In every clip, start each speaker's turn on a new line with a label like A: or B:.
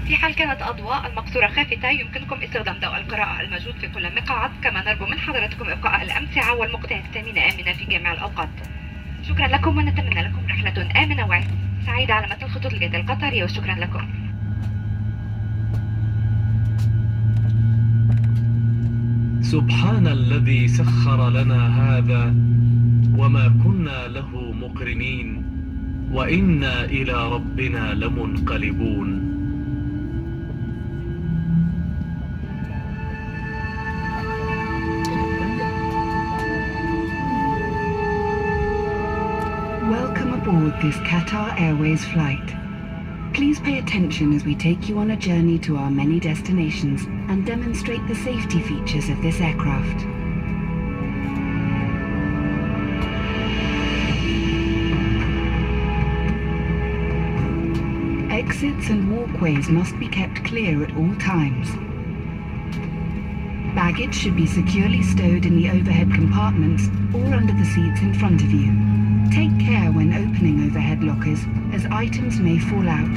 A: في حال كانت الأضواء المقصورة خافتة يمكنكم استخدام ضوء القراءة الموجود في كل مقعد، كما نرجو من حضراتكم إبقاء الأمتعة والمقتنيات الثمينة آمنة في جميع الأوقات. شكرا لكم ونتمنى لكم رحلة آمنة وسعيدة على متن الخطوط الجوية القطرية، وشكرا لكم.
B: سبحان الذي سخر لنا هذا وما كنا له مقرنين وإنا إلى ربنا لمنقلبون.
C: Welcome aboard this Qatar Airways flight. Please pay attention as we take you on a journey to our many destinations and demonstrate the safety features of this aircraft. Exits and walkways must be kept clear at all times. Baggage should be securely stowed in the overhead compartments or under the seats in front of you. Take care when opening overhead lockers, as items may fall out.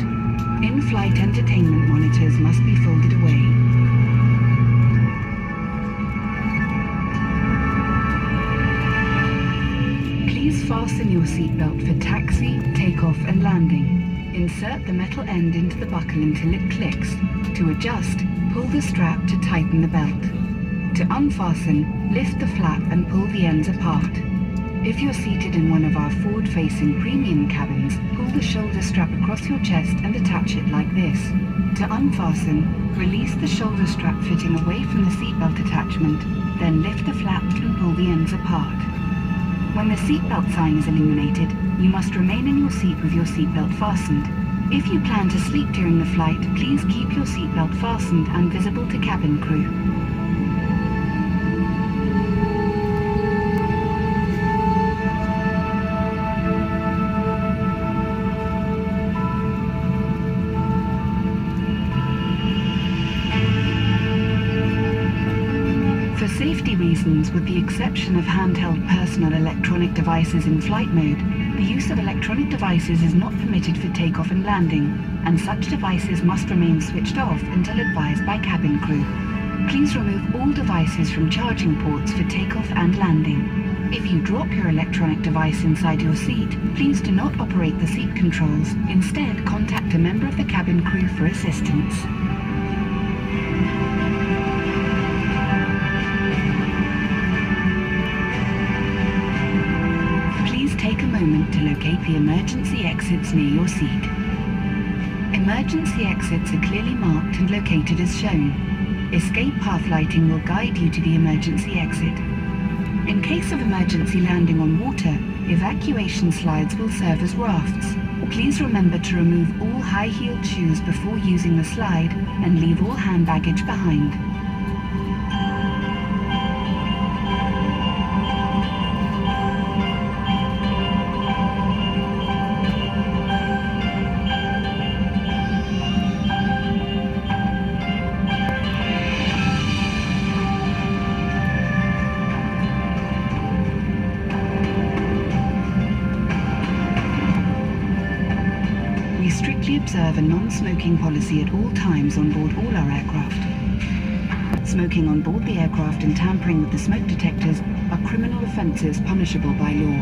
C: In-flight entertainment monitors must be folded away. Please fasten your seatbelt for taxi, takeoff and landing. Insert the metal end into the buckle until it clicks. To adjust, pull the strap to tighten the belt. To unfasten, lift the flap and pull the ends apart. If you're seated in one of our forward-facing premium cabins, pull the shoulder strap across your chest and attach it like this. To unfasten, release the shoulder strap fitting away from the seatbelt attachment, then lift the flap and pull the ends apart. When the seatbelt sign is illuminated, you must remain in your seat with your seatbelt fastened. If you plan to sleep during the flight, please keep your seatbelt fastened and visible to cabin crew. For safety reasons, with the exception of handheld personal electronic devices in flight mode, the use of electronic devices is not permitted for takeoff and landing, and such devices must remain switched off until advised by cabin crew. Please remove all devices from charging ports for takeoff and landing. If you drop your electronic device inside your seat, please do not operate the seat controls. Instead, contact a member of the cabin crew for assistance. Take a moment to locate the emergency exits near your seat. Emergency exits are clearly marked and located as shown. Escape path lighting will guide you to the emergency exit. In case of emergency landing on water, evacuation slides will serve as rafts. Please remember to remove all high-heeled shoes before using the slide and leave all hand baggage behind. We strictly observe a non-smoking policy at all times on board all our aircraft. Smoking on board the aircraft and tampering with the smoke detectors are criminal offences punishable by law.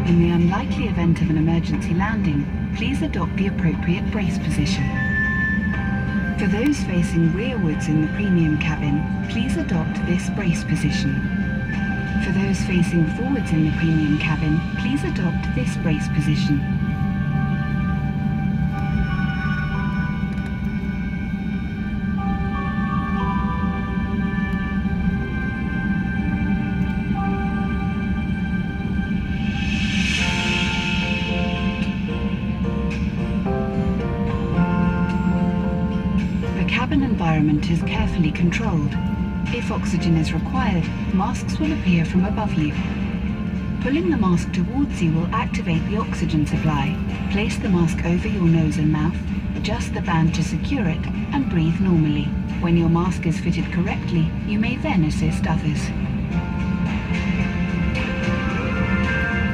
C: In the unlikely event of an emergency landing, please adopt the appropriate brace position. For those facing rearwards in the premium cabin, please adopt this brace position. For those facing forwards in the premium cabin, please adopt this brace position. The cabin environment is carefully controlled. If oxygen is required, masks will appear from above you. Pulling the mask towards you will activate the oxygen supply. Place the mask over your nose and mouth, adjust the band to secure it, and breathe normally. When your mask is fitted correctly, you may then assist others.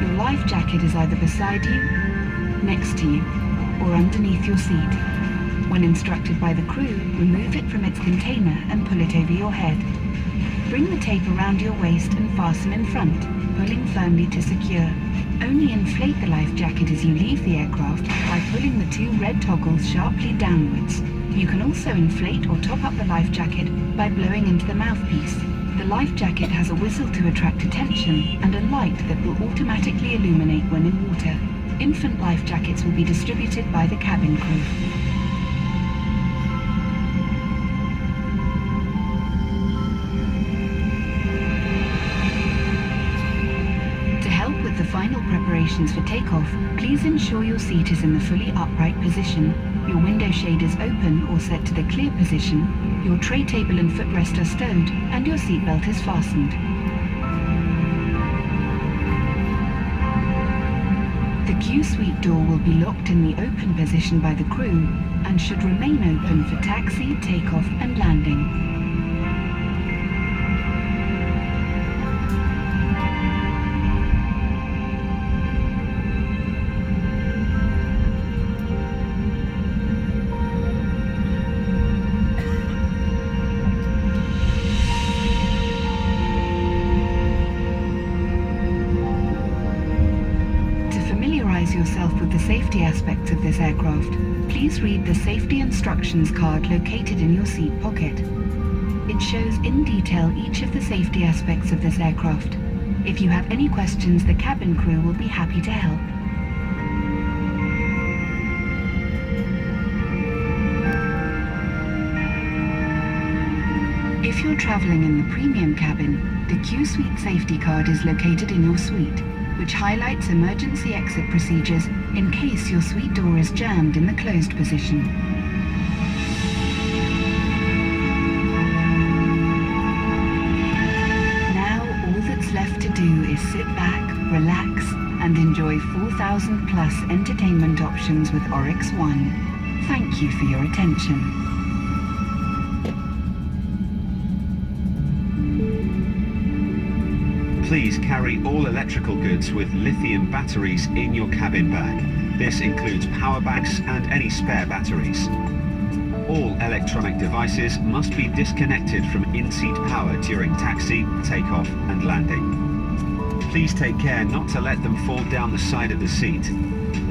C: Your life jacket is either beside you, next to you, or underneath your seat. When instructed by the crew, remove it from its container and pull it over your head. Bring the tape around your waist and fasten in front, pulling firmly to secure. Only inflate the life jacket as you leave the aircraft by pulling the two red toggles sharply downwards. You can also inflate or top up the life jacket by blowing into the mouthpiece. The life jacket has a whistle to attract attention and a light that will automatically illuminate when in water. Infant life jackets will be distributed by the cabin crew. The final preparations for takeoff, please ensure your seat is in the fully upright position, your window shade is open or set to the clear position, your tray table and footrest are stowed, and your seatbelt is fastened. The Q suite door will be locked in the open position by the crew and should remain open for taxi, takeoff and landing. Yourself with the safety aspects of this aircraft, please read the safety instructions card located in your seat pocket. It shows in detail each of the safety aspects of this aircraft. If you have any questions, the cabin crew will be happy to help. If you're traveling in the premium cabin, the Q Suite safety card is located in your suite, which highlights emergency exit procedures in case your suite door is jammed in the closed position. Now all that's left to do is sit back, relax, and enjoy 4,000 plus entertainment options with Oryx One. Thank you for your attention.
D: Please carry all electrical goods with lithium batteries in your cabin bag. This includes power banks and any spare batteries. All electronic devices must be disconnected from in-seat power during taxi, takeoff and landing. Please take care not to let them fall down the side of the seat.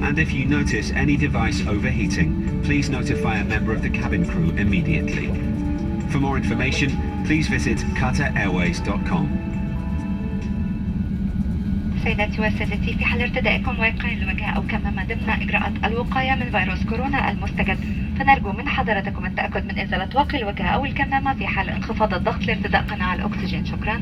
D: And if you notice any device overheating, please notify a member of the cabin crew immediately. For more information, please visit QatarAirways.com.
A: سيداتي وسادتي، في حال ارتدائكم واقي الوجه أو كمامة ضمن إجراءات الوقاية من فيروس كورونا المستجد، فنرجو من حضراتكم التأكد من إزالة واقي الوجه أو الكمامة في حال انخفاض الضغط لارتداء قناع الأكسجين. شكرا.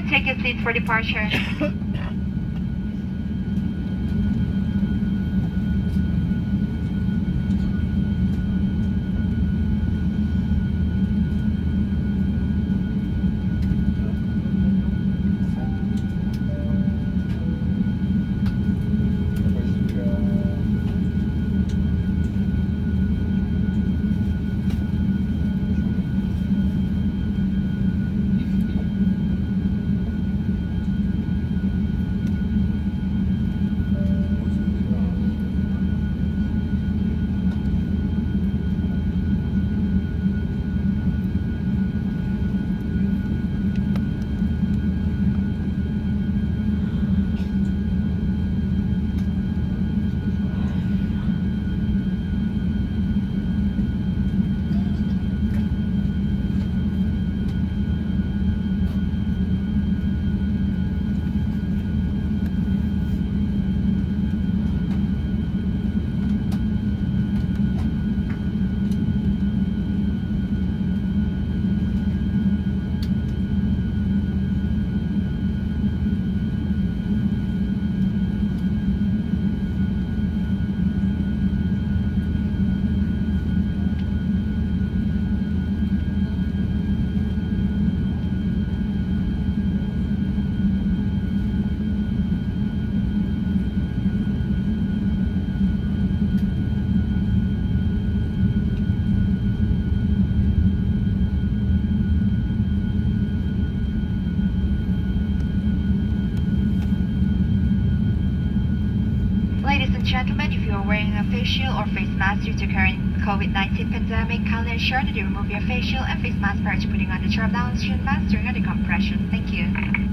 A: Please take your seat for departure. Ladies and gentlemen, if you are wearing a face shield or face mask due to current COVID-19 pandemic, kindly ensure that you remove your face shield and face mask prior to putting on the drop-down mask during the decompression. Thank you.